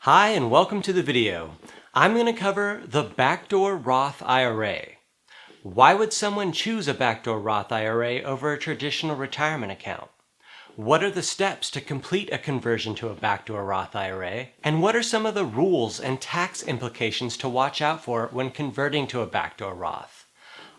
Hi and welcome to the video. I'm going to cover the Backdoor Roth IRA. Why would someone choose a Backdoor Roth IRA over a traditional retirement account? What are the steps to complete a conversion to a Backdoor Roth IRA? And what are some of the rules and tax implications to watch out for when converting to a Backdoor Roth?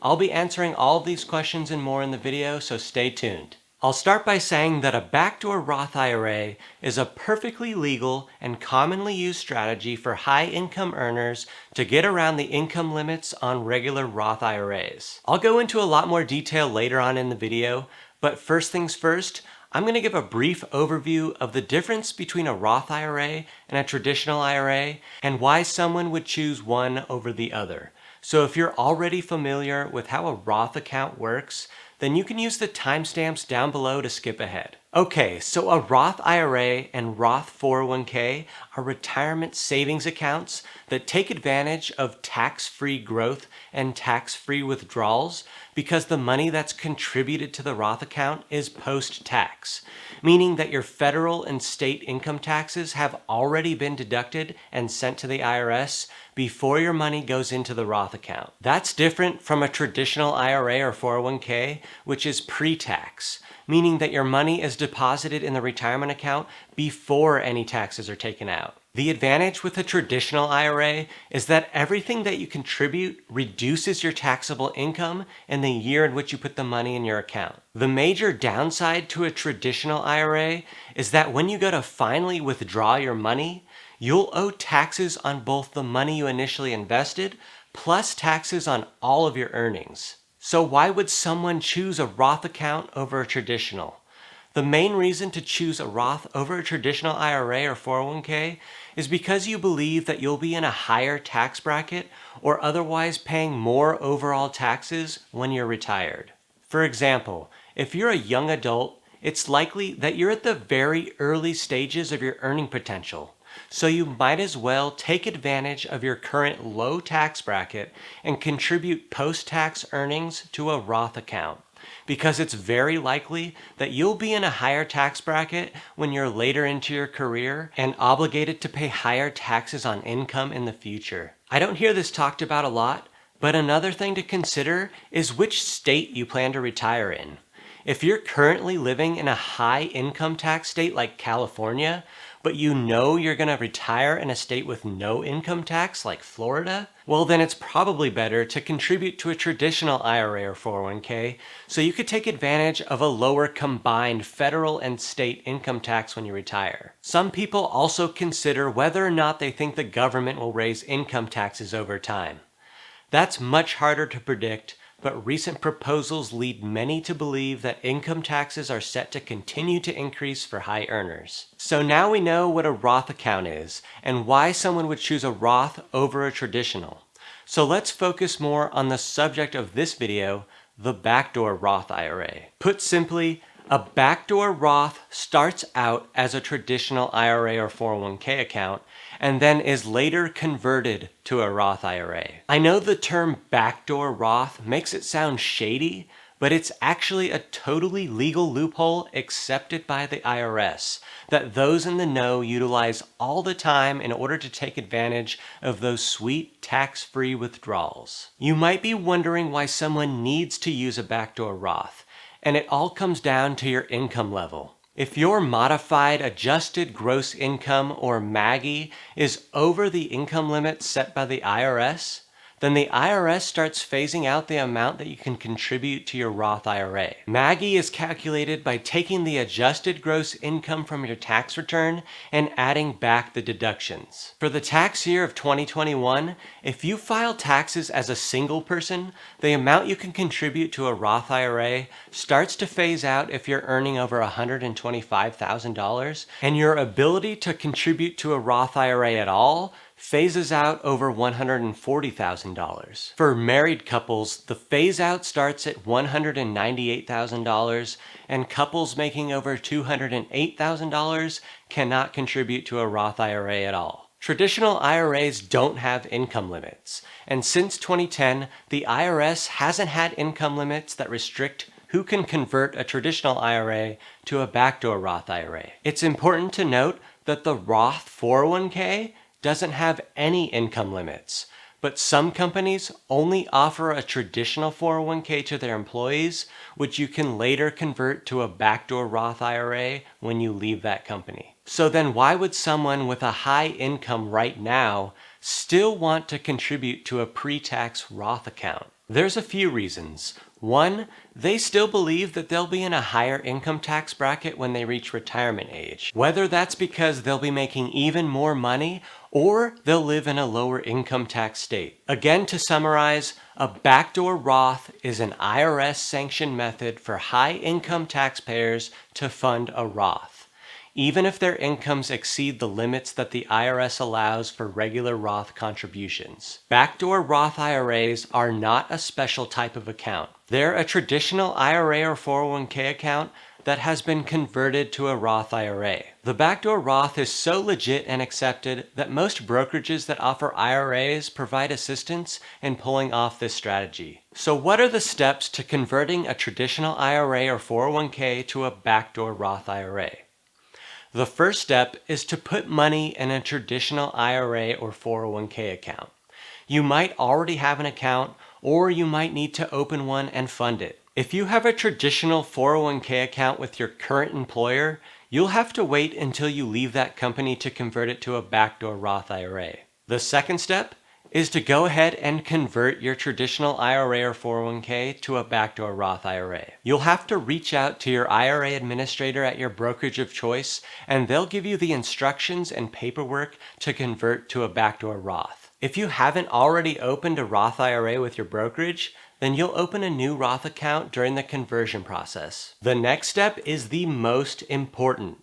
I'll be answering all of these questions and more in the video, so stay tuned. I'll start by saying that a backdoor Roth IRA is a perfectly legal and commonly used strategy for high-income earners to get around the income limits on regular Roth IRAs. I'll go into a lot more detail later on in the video, but first things first, I'm going to give a brief overview of the difference between a Roth IRA and a traditional IRA and why someone would choose one over the other. So if you're already familiar with how a Roth account works, then you can use the timestamps down below to skip ahead. Okay, so a Roth IRA and Roth 401k are retirement savings accounts that take advantage of tax-free growth and tax-free withdrawals because the money that's contributed to the Roth account is post-tax, meaning that your federal and state income taxes have already been deducted and sent to the IRS before your money goes into the Roth account. That's different from a traditional IRA or 401k, which is pre-tax, meaning that your money is deposited in the retirement account before any taxes are taken out. The advantage with a traditional IRA is that everything that you contribute reduces your taxable income in the year in which you put the money in your account. The major downside to a traditional IRA is that when you go to finally withdraw your money, you'll owe taxes on both the money you initially invested plus taxes on all of your earnings. So why would someone choose a Roth account over a traditional? The main reason to choose a Roth over a traditional IRA or 401k is because you believe that you'll be in a higher tax bracket or otherwise paying more overall taxes when you're retired. For example, if you're a young adult, it's likely that you're at the very early stages of your earning potential. So you might as well take advantage of your current low tax bracket and contribute post-tax earnings to a Roth account, because it's very likely that you'll be in a higher tax bracket when you're later into your career and obligated to pay higher taxes on income in the future. I don't hear this talked about a lot, but another thing to consider is which state you plan to retire in. If you're currently living in a high income tax state like California, but you know you're going to retire in a state with no income tax like Florida, well then it's probably better to contribute to a traditional IRA or 401k so you could take advantage of a lower combined federal and state income tax when you retire. Some people also consider whether or not they think the government will raise income taxes over time. That's much harder to predict, but recent proposals lead many to believe that income taxes are set to continue to increase for high earners. So now we know what a Roth account is and why someone would choose a Roth over a traditional. So let's focus more on the subject of this video, the backdoor Roth IRA. Put simply, a backdoor Roth starts out as a traditional IRA or 401k account and then is later converted to a Roth IRA. I know the term backdoor Roth makes it sound shady, but it's actually a totally legal loophole accepted by the IRS that those in the know utilize all the time in order to take advantage of those sweet tax-free withdrawals. You might be wondering why someone needs to use a backdoor Roth, and it all comes down to your income level. If your modified adjusted gross income or MAGI is over the income limit set by the IRS, then the IRS starts phasing out the amount that you can contribute to your Roth IRA. MAGI is calculated by taking the adjusted gross income from your tax return and adding back the deductions. For the tax year of 2021, if you file taxes as a single person, the amount you can contribute to a Roth IRA starts to phase out if you're earning over $125,000, and your ability to contribute to a Roth IRA at all phases out over $140,000. For married couples, the phase out starts at $198,000, and couples making over $208,000 cannot contribute to a Roth IRA at all. Traditional IRAs don't have income limits, and since 2010, the IRS hasn't had income limits that restrict who can convert a traditional IRA to a backdoor Roth IRA. It's important to note that the Roth 401k doesn't have any income limits, but some companies only offer a traditional 401k to their employees, which you can later convert to a backdoor Roth IRA when you leave that company. So then why would someone with a high income right now still want to contribute to a pre-tax Roth account? There's a few reasons. One, they still believe that they'll be in a higher income tax bracket when they reach retirement age. Whether that's because they'll be making even more money or they'll live in a lower income tax state. Again, to summarize, a backdoor Roth is an IRS-sanctioned method for high income taxpayers to fund a Roth, even if their incomes exceed the limits that the IRS allows for regular Roth contributions. Backdoor Roth IRAs are not a special type of account. They're a traditional IRA or 401k account that has been converted to a Roth IRA. The backdoor Roth is so legit and accepted that most brokerages that offer IRAs provide assistance in pulling off this strategy. So what are the steps to converting a traditional IRA or 401k to a backdoor Roth IRA? The first step is to put money in a traditional IRA or 401k account. You might already have an account, or you might need to open one and fund it. If you have a traditional 401k account with your current employer, you'll have to wait until you leave that company to convert it to a backdoor Roth IRA. The second step is to go ahead and convert your traditional IRA or 401k to a backdoor Roth IRA. You'll have to reach out to your IRA administrator at your brokerage of choice, and they'll give you the instructions and paperwork to convert to a backdoor Roth. If you haven't already opened a Roth IRA with your brokerage, then you'll open a new Roth account during the conversion process. The next step is the most important.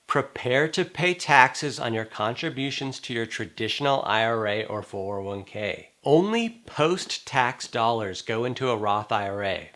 Prepare to pay taxes on your contributions to your traditional IRA or 401k. Only post-tax dollars go into a Roth IRA.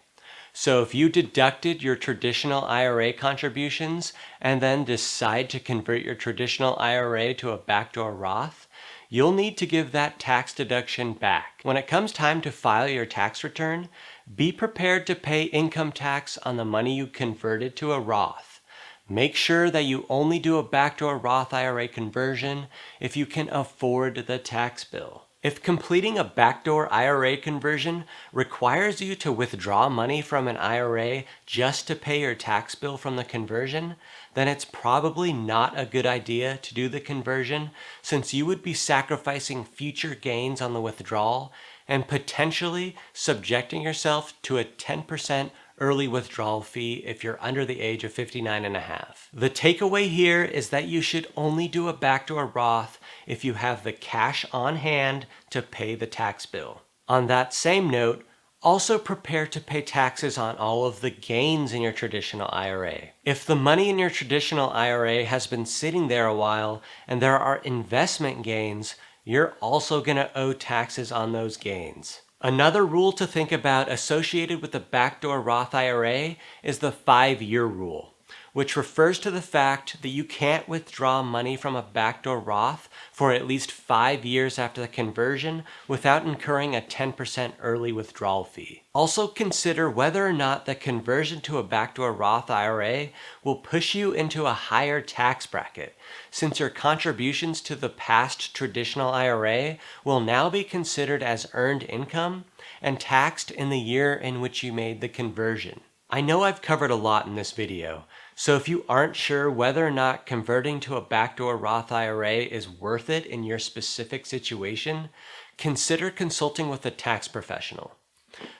So if you deducted your traditional IRA contributions and then decide to convert your traditional IRA to a backdoor Roth, you'll need to give that tax deduction back. When it comes time to file your tax return, be prepared to pay income tax on the money you converted to a Roth. Make sure that you only do a backdoor Roth IRA conversion if you can afford the tax bill. If completing a backdoor IRA conversion requires you to withdraw money from an IRA just to pay your tax bill from the conversion, then it's probably not a good idea to do the conversion, since you would be sacrificing future gains on the withdrawal and potentially subjecting yourself to a 10% early withdrawal fee if you're under the age of 59 and a half. The takeaway here is that you should only do a backdoor Roth if you have the cash on hand to pay the tax bill. On that same note, also prepare to pay taxes on all of the gains in your traditional IRA. If the money in your traditional IRA has been sitting there a while and there are investment gains, you're also going to owe taxes on those gains. Another rule to think about associated with the backdoor Roth IRA is the 5-year rule, which refers to the fact that you can't withdraw money from a backdoor Roth for at least 5 years after the conversion without incurring a 10% early withdrawal fee. Also consider whether or not the conversion to a backdoor Roth IRA will push you into a higher tax bracket, since your contributions to the past traditional IRA will now be considered as earned income and taxed in the year in which you made the conversion. I know I've covered a lot in this video, so if you aren't sure whether or not converting to a backdoor Roth IRA is worth it in your specific situation, consider consulting with a tax professional.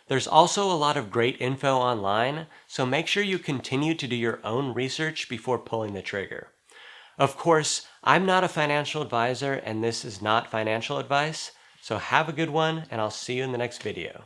There's also a lot of great info online, so make sure you continue to do your own research before pulling the trigger. Of course, I'm not a financial advisor and this is not financial advice, so have a good one and I'll see you in the next video.